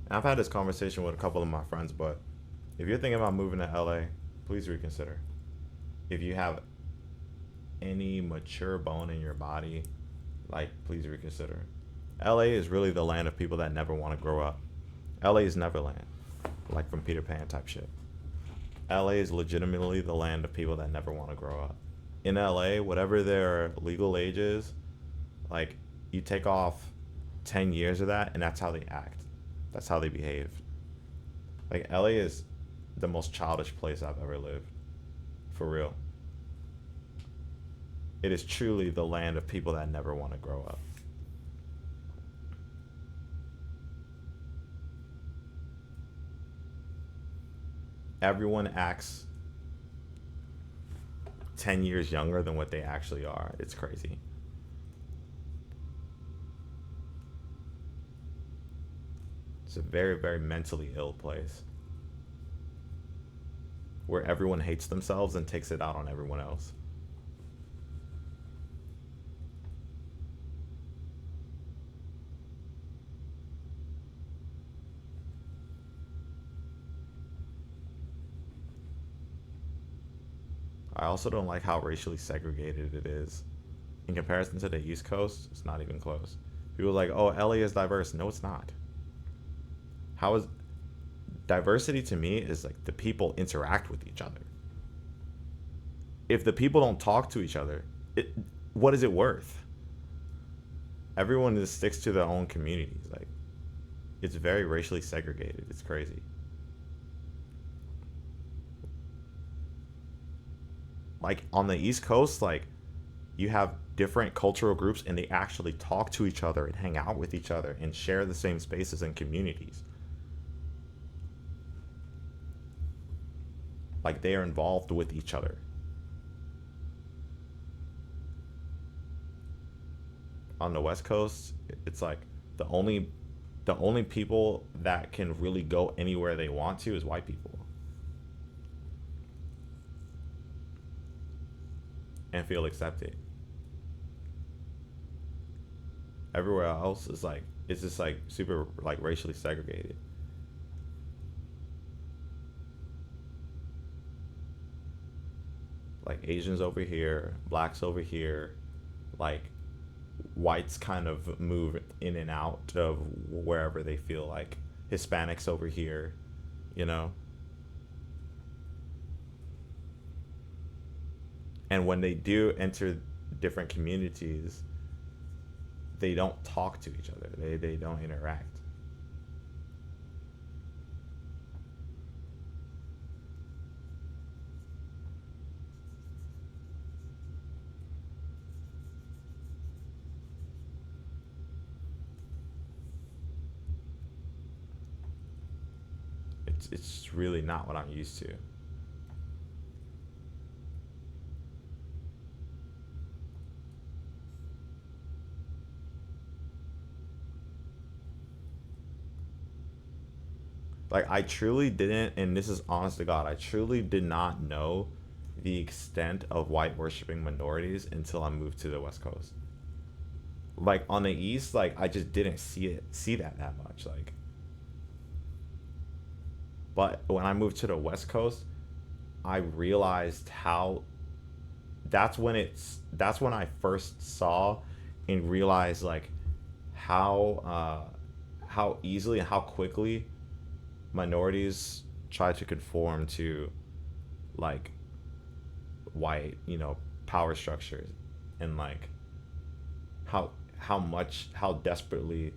And I've had this conversation with a couple of my friends, but if you're thinking about moving to LA, please reconsider. If you have any mature bone in your body, like, please reconsider. LA is really the land of people that never want to grow up. LA is Neverland, like from Peter Pan type shit. LA is legitimately the land of people that never want to grow up. In LA, whatever their legal age is, like, you take off 10 years of that, and that's how they act. That's how they behave. Like, LA is the most childish place I've ever lived. For real. It is truly the land of people that never want to grow up. Everyone acts 10 years younger than what they actually are. It's crazy. It's a very, very mentally ill place where everyone hates themselves and takes it out on everyone else. I also don't like how racially segregated it is. In comparison to the East Coast, it's not even close. People are like, oh, LA is diverse. No, it's not. How is diversity to me is like the people interact with each other. If the people don't talk to each other, what is it worth? Everyone just sticks to their own communities. Like, it's very racially segregated. It's crazy. Like on the East Coast, like you have different cultural groups and they actually talk to each other and hang out with each other and share the same spaces and communities. Like they are involved with each other. On the West Coast, it's like the only the only people that can really go anywhere they want to is white people and feel accepted. Everywhere else is like it's just like super like racially segregated. Like Asians over here, blacks over here, like whites kind of move in and out of wherever they feel like. Hispanics over here, you know? And when they do enter different communities, they don't talk to each other. They don't interact. It's really not what I'm used to. Like I truly didn't, and this is honest to God, I truly did not know the extent of white worshiping minorities until I moved to the West Coast. Like on the East, like I just didn't see that much. Like, but when I moved to the West Coast, I realized how that's when I first saw and realized like how easily and how quickly minorities try to conform to like white, power structures, and like how desperately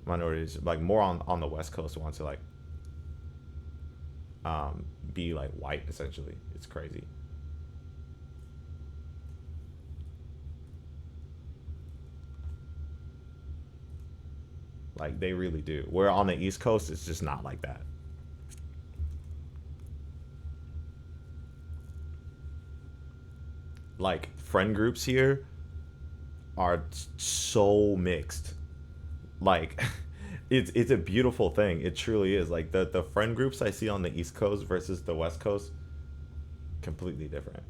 minorities like more on the West Coast want to like be like white essentially. It's crazy. Like they really do. Where on the East Coast it's just not like that. Like friend groups here are so mixed. Like it's a beautiful thing. It truly is. Like the friend groups I see on the East Coast versus the West Coast, completely different.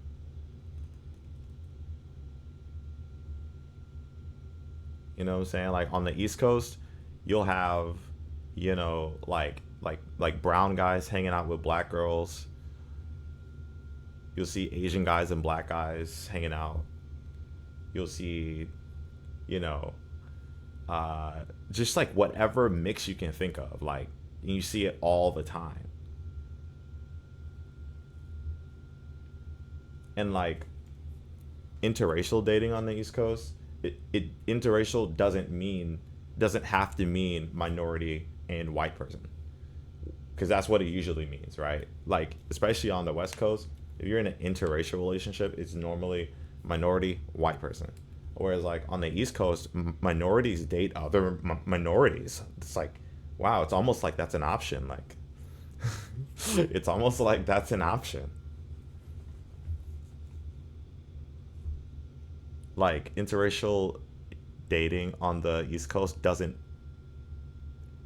You know what I'm saying? Like on the East Coast, you'll have you know, like brown guys hanging out with black girls. You'll see Asian guys and black guys hanging out. You'll see, you know, just like whatever mix you can think of. Like, you see it all the time. And like interracial dating on the East Coast, it interracial doesn't have to mean minority and white person, because that's what it usually means, right? Like especially on the West Coast, if you're in an interracial relationship, it's normally minority white person. Whereas like on the East Coast, minorities date other minorities. It's like, wow, it's almost like that's an option. Like, it's almost like that's an option. Like interracial dating on the East Coast doesn't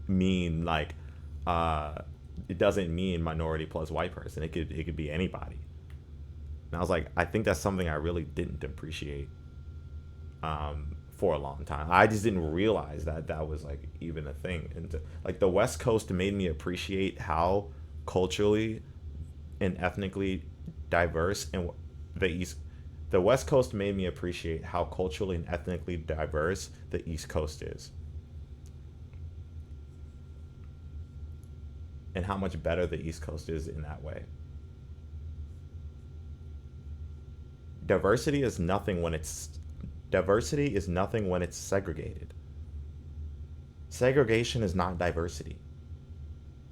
mean like uh it doesn't mean minority plus white person. It could be anybody. And I was like, I think that's something I really didn't appreciate for a long time. I just didn't realize that that was like even a thing. And like the West Coast made me appreciate how culturally and ethnically diverse, and the East the West Coast made me appreciate how culturally and ethnically diverse the East Coast is, and how much better the East Coast is in that way. Diversity is nothing when it's Diversity is nothing when it's segregated. Segregation is not diversity.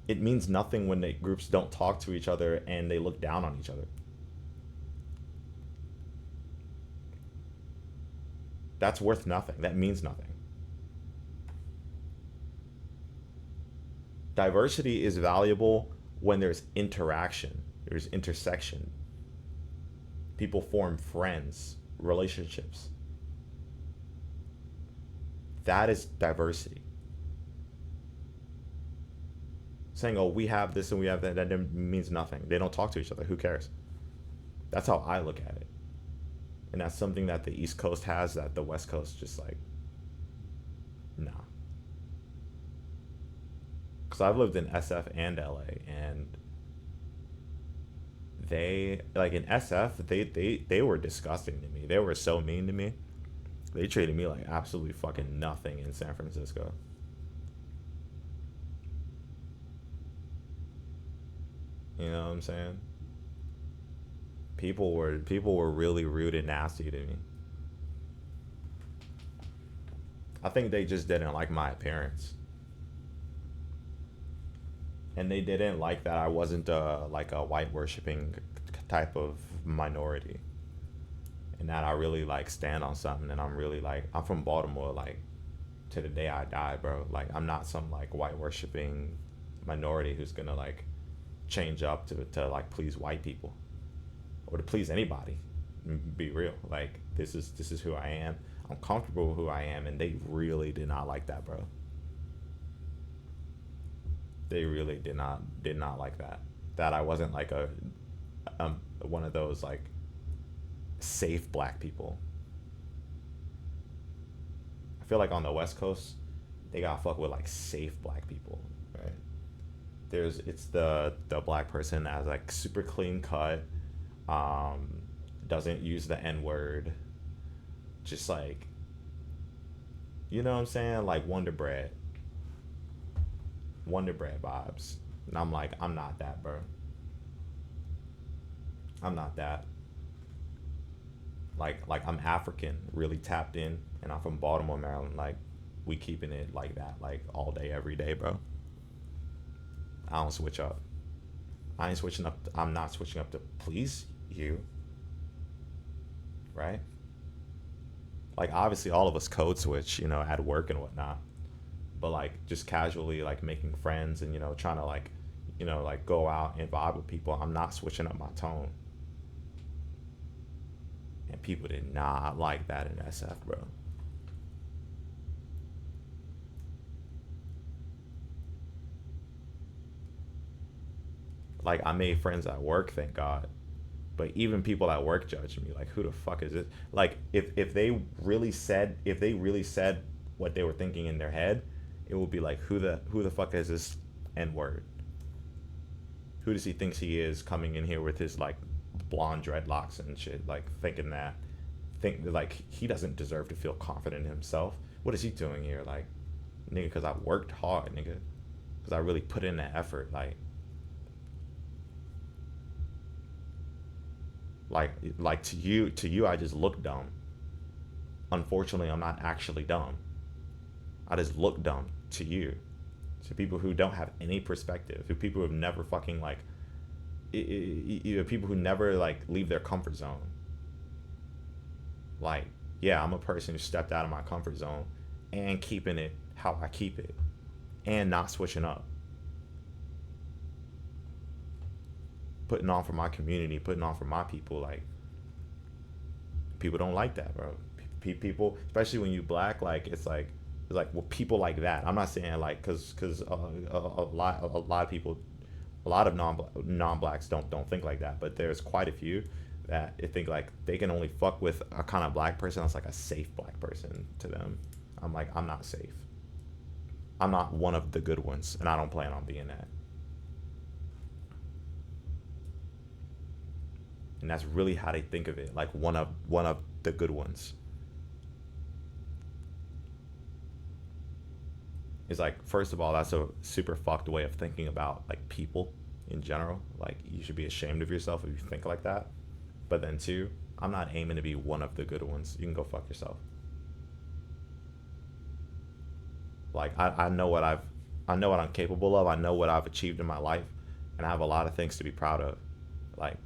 It means nothing when the groups don't talk to each other and they look down on each other. That's worth nothing. That means nothing. Diversity is valuable when there's interaction, there's intersection. People form friends, relationships. That is diversity. Saying, oh, we have this and we have that, that means nothing. They don't talk to each other. Who cares? That's how I look at it. And that's something that the East Coast has that the West Coast just like, nah. Because I've lived in SF and LA, and they, like in SF, they were disgusting to me. They were so mean to me. They treated me like absolutely fucking nothing in San Francisco. You know what I'm saying? People were really rude and nasty to me. I think they just didn't like my appearance, and they didn't like that I wasn't like a white worshiping type of minority, and that I really like stand on something. And I'm really like, I'm from Baltimore, like to the day I die, bro. Like I'm not some like white worshiping minority who's gonna like change up to like please white people or to please anybody. Be real. Like this is who I am. I'm comfortable with who I am, and they really did not like that, bro. They really did not like that. That I wasn't like a one of those like safe black people. I feel like on the West Coast, they got fuck with like safe black people, right? It's the black person that's like super clean cut, um, doesn't use the N word, just like, you know what I'm saying, like Wonder Bread vibes. And I'm like, I'm not that, bro. I'm not that. Like I'm African, really tapped in, and I'm from Baltimore, Maryland. Like we keeping it like that, like all day, every day, bro. I don't switch up. I ain't switching up. I'm not switching up to please you, right? Like obviously all of us code switch, you know, at work and whatnot. But like just casually like making friends and, you know, trying to like, you know, like go out and vibe with people, I'm not switching up my tone. And people did not like that in SF, bro. Like I made friends at work, thank God. But even people at work judged me. Like, who the fuck is it? Like, if they really said what they were thinking in their head, it will be like, who the fuck is this N word? Who does he thinks he is coming in here with his like blonde dreadlocks and shit, like thinking that think that like he doesn't deserve to feel confident in himself. What is he doing here? Like, nigga, because I worked hard, nigga, because I really put in that effort. Like to you, I just look dumb. Unfortunately, I'm not actually dumb. I just look dumb to you, to people who don't have any perspective, to people who have never fucking like, people who never like leave their comfort zone. Like, yeah, I'm a person who stepped out of my comfort zone and keeping it how I keep it and not switching up. Putting on for my community, putting on for my people. Like, people don't like that, bro. People, especially when you black, like it's like well, people like that. I'm not saying like because a lot of people, a lot of non blacks don't think like that, but there's quite a few that think like they can only fuck with a kind of black person that's like a safe black person to them. I'm like, I'm not safe. I'm not one of the good ones, and I don't plan on being that. And that's really how they think of it, like one of the good ones. It's like, first of all, that's a super fucked way of thinking about like people in general. Like, you should be ashamed of yourself if you think like that. But then two, I'm not aiming to be one of the good ones. You can go fuck yourself. Like, I know what I'm capable of. I know what I've achieved in my life, and I have a lot of things to be proud of. Like,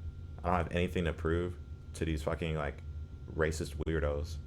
I don't have anything to prove to these fucking like racist weirdos.